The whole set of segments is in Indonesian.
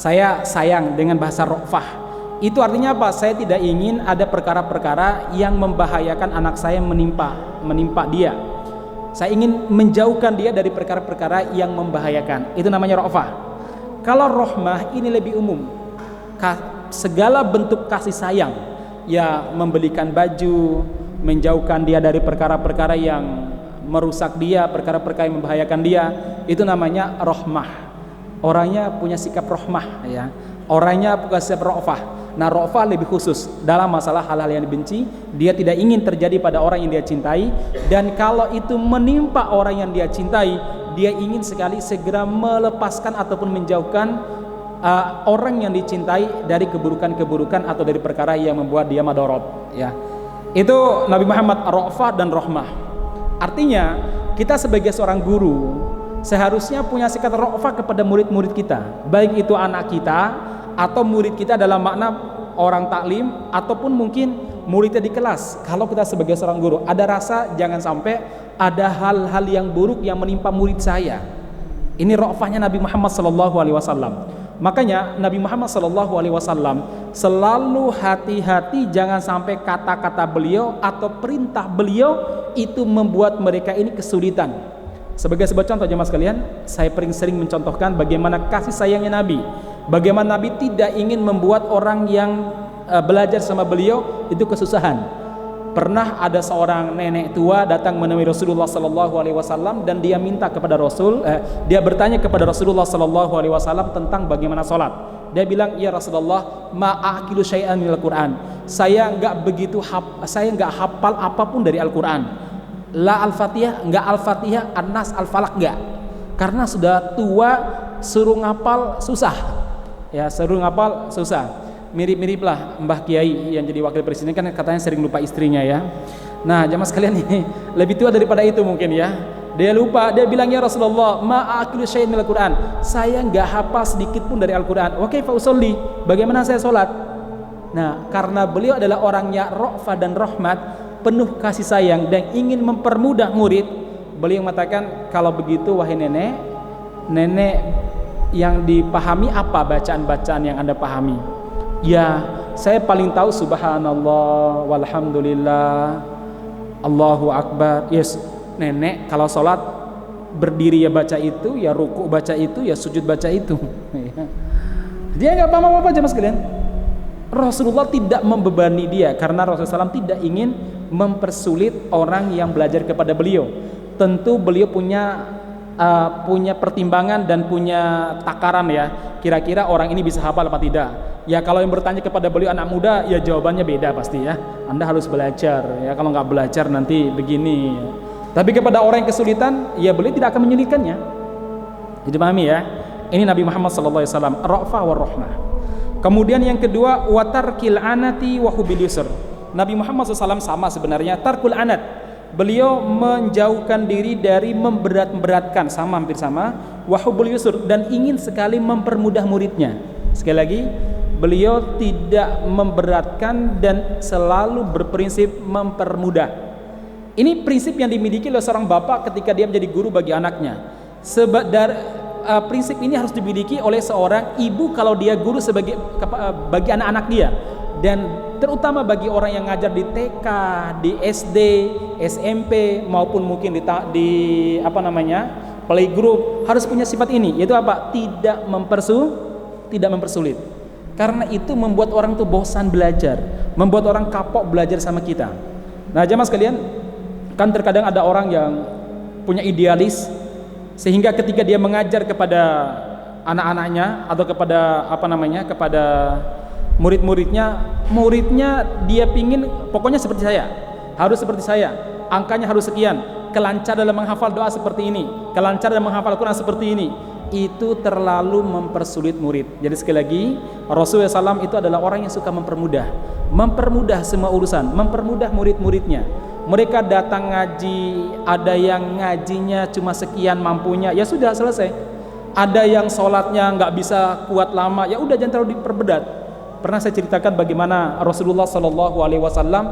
Saya sayang dengan bahasa rofah. Itu artinya apa? Saya tidak ingin ada perkara-perkara yang membahayakan anak saya menimpa dia. Saya ingin menjauhkan dia dari perkara-perkara yang membahayakan. Itu namanya rofah. Kalau rohmah ini lebih umum. Segala bentuk kasih sayang, ya membelikan baju, menjauhkan dia dari perkara-perkara yang merusak dia, perkara-perkara yang membahayakan dia, itu namanya rohmah. Orangnya punya sikap rohmah, ya. Orangnya punya sikap rofah. Nah, rofah lebih khusus dalam masalah hal-hal yang dibenci. Dia tidak ingin terjadi pada orang yang dia cintai, dan kalau itu menimpa orang yang dia cintai, dia ingin sekali segera melepaskan ataupun menjauhkan orang yang dicintai dari keburukan-keburukan atau dari perkara yang membuat dia madorot, ya. Itu Nabi Muhammad rofah dan rohmah. Artinya kita sebagai seorang guru seharusnya punya sikap rofah kepada murid-murid kita, baik itu anak kita atau murid kita dalam makna orang taklim ataupun mungkin muridnya di kelas. Kalau kita sebagai seorang guru ada rasa jangan sampai ada hal-hal yang buruk yang menimpa murid saya. Ini rofahnya Nabi Muhammad SAW. Makanya Nabi Muhammad SAW selalu hati-hati jangan sampai kata-kata beliau atau perintah beliau itu membuat mereka ini kesulitan. Sebagai sebuah contoh jemaah sekalian, saya sering mencontohkan bagaimana kasih sayangnya Nabi. Bagaimana Nabi tidak ingin membuat orang yang belajar sama beliau itu kesusahan. Pernah ada seorang nenek tua datang menemui Rasulullah SAW dan dia minta kepada dia bertanya kepada Rasulullah SAW tentang bagaimana sholat. Dia bilang, ya Rasulullah, ma'akilu syai'an minal Quran. Saya nggak hafal apapun dari Al-Quran. La Al-Fatihah, nggak Al-Fatihah, An-Nas, Al-Falaq nggak. Karena sudah tua, suruh ngapal susah. Ya, suruh ngapal susah. Mirip-mirip lah Mbah Kiai yang jadi wakil presiden kan katanya sering lupa istrinya, ya. Nah, jamaah sekalian ini lebih tua daripada itu mungkin, ya. Dia lupa, dia bilang, ya Rasulullah, ma'akilu syai'an minal Quran. Saya nggak hafal sedikit pun dari Al-Quran. Wa kaifa usolli? Bagaimana saya sholat? Nah, karena beliau adalah orangnya ra'fah dan rahmat, penuh kasih sayang dan ingin mempermudah murid, beliau mengatakan, kalau begitu wahai nenek yang dipahami apa bacaan-bacaan yang Anda pahami? Ya, saya paling tahu subhanallah walhamdulillah Allahu akbar. Yes, nenek kalau sholat berdiri ya baca itu, ya ruku baca itu, ya sujud baca itu. Dia nggak paham apa-apa jemaah sekalian. Rasulullah tidak membebani dia karena Rasulullah SAW tidak ingin mempersulit orang yang belajar kepada beliau. Tentu beliau punya pertimbangan dan punya takaran, ya. Kira-kira orang ini bisa hafal apa tidak. Ya, kalau yang bertanya kepada beliau anak muda, ya jawabannya beda pasti, ya. Anda harus belajar, ya. Kalau nggak belajar nanti begini. Tapi kepada orang yang kesulitan, ya beliau tidak akan menyulitkannya. Jadi pahami, ya. Ini Nabi Muhammad SAW, ra'fah wa rahmah. Kemudian yang kedua, wa tarkil anati wa hubil yusr. Nabi Muhammad SAW sama sebenarnya, tarkul anat. Beliau menjauhkan diri dari memberat-beratkan, sama hampir sama, wa hubul yusr, dan ingin sekali mempermudah muridnya. Sekali lagi, beliau tidak memberatkan dan selalu berprinsip mempermudah. Ini prinsip yang dimiliki oleh seorang bapak ketika dia menjadi guru bagi anaknya. Prinsip ini harus dimiliki oleh seorang ibu kalau dia guru bagi anak-anak dia, dan terutama bagi orang yang ngajar di TK, di SD, SMP maupun mungkin di playgroup, harus punya sifat ini, yaitu apa? Tidak mempersulit. Karena itu membuat orang tuh bosan belajar, membuat orang kapok belajar sama kita. Nah, jamaah sekalian, kan terkadang ada orang yang punya idealis sehingga ketika dia mengajar kepada anak-anaknya atau kepada muridnya dia pingin pokoknya seperti saya, harus seperti saya, angkanya harus sekian, kelancar dalam menghafal doa seperti ini, kelancar dalam menghafal Quran seperti ini. Itu terlalu mempersulit murid. Jadi sekali lagi, Rasulullah SAW itu adalah orang yang suka mempermudah semua urusan, mempermudah murid-muridnya. Mereka datang ngaji, ada yang ngajinya cuma sekian mampunya, ya sudah selesai. Ada yang sholatnya nggak bisa kuat lama, ya udah jangan terlalu diperberat. Pernah saya ceritakan bagaimana Rasulullah SAW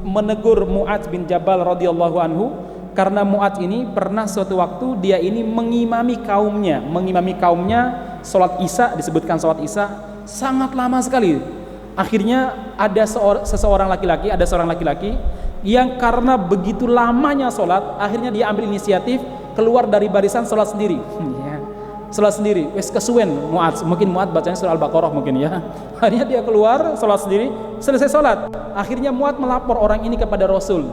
menegur Mu'adz bin Jabal radhiyallahu anhu, karena Mu'adz ini pernah suatu waktu dia ini mengimami kaumnya sholat isya, disebutkan sholat isya sangat lama sekali. Akhirnya ada seorang laki-laki yang karena begitu lamanya sholat, akhirnya dia ambil inisiatif keluar dari barisan sholat sendiri. Sholat sendiri, wes kesuwen Mu'adz, mungkin Mu'adz bacanya surah Al-Baqarah mungkin ya. Akhirnya dia keluar sholat sendiri, selesai sholat, akhirnya Mu'adz melapor orang ini kepada Rasul,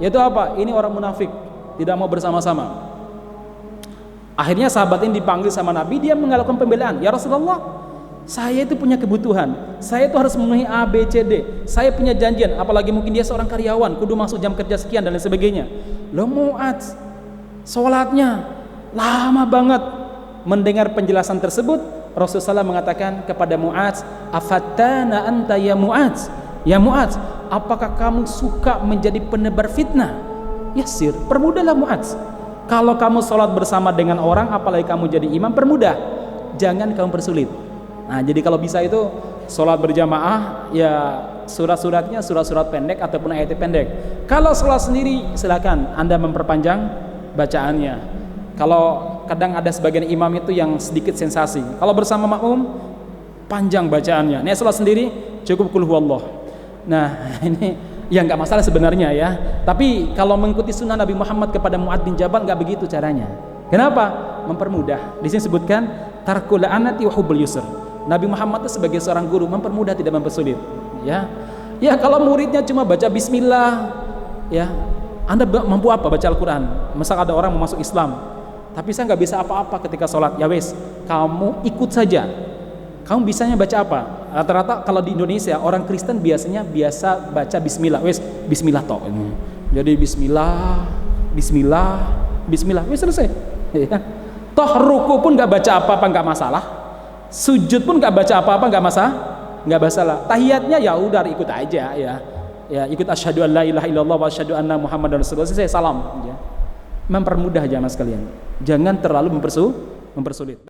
yaitu apa? Ini orang munafik, tidak mau bersama-sama. Akhirnya sahabat ini dipanggil sama Nabi, dia melakukan pembelaan. Ya Rasulullah, saya itu punya kebutuhan, saya itu harus memenuhi A, B, C, D, saya punya janjian, apalagi mungkin dia seorang karyawan, kudu masuk jam kerja sekian dan lain sebagainya. Loh Mu'adz, sholatnya lama banget. Mendengar penjelasan tersebut, Rasulullah mengatakan kepada Mu'adz, afatana anta ya Mu'adz, ya Mu'adz, apakah kamu suka menjadi penebar fitnah? Yasir, permudahlah Mu'adz. Kalau kamu sholat bersama dengan orang, apalagi kamu jadi imam, permudah, jangan kamu persulit. Nah, jadi kalau bisa itu sholat berjamaah, ya surat-suratnya surat-surat pendek ataupun ayat pendek. Kalau sholat sendiri, silakan Anda memperpanjang bacaannya. Kalau kadang ada sebagian imam itu yang sedikit sensasi, kalau bersama makmum panjang bacaannya. Nih sholat sendiri cukup qul huwallah. Nah ini ya nggak masalah sebenarnya ya, tapi kalau mengikuti sunnah Nabi Muhammad kepada Mu'adz bin Jabal nggak begitu caranya. Kenapa? Mempermudah. Di sini sebutkan tarkul anati wa hubbul yusr. Nabi Muhammad itu sebagai seorang guru mempermudah, tidak mempersulit. Ya kalau muridnya cuma baca Bismillah, ya Anda mampu apa baca Al-Quran? Misal ada orang mau masuk Islam, tapi saya nggak bisa apa-apa ketika sholat, ya wes, kamu ikut saja. Kamu bisanya baca apa? Rata-rata kalau di Indonesia orang Kristen biasanya biasa baca Bismillah, wes Bismillah toh. Jadi Bismillah, wes selesai. Ya. Toh ruku pun nggak baca apa-apa nggak masalah, sujud pun nggak baca apa-apa nggak masalah. Tahiyatnya ya udah ikut aja ya ikut asyhadu an la ilaha illallah wa asyhadu anna muhammadar rasulullah, selesai salam. Ya. Mempermudah jamaah sekalian, jangan terlalu mempersulit.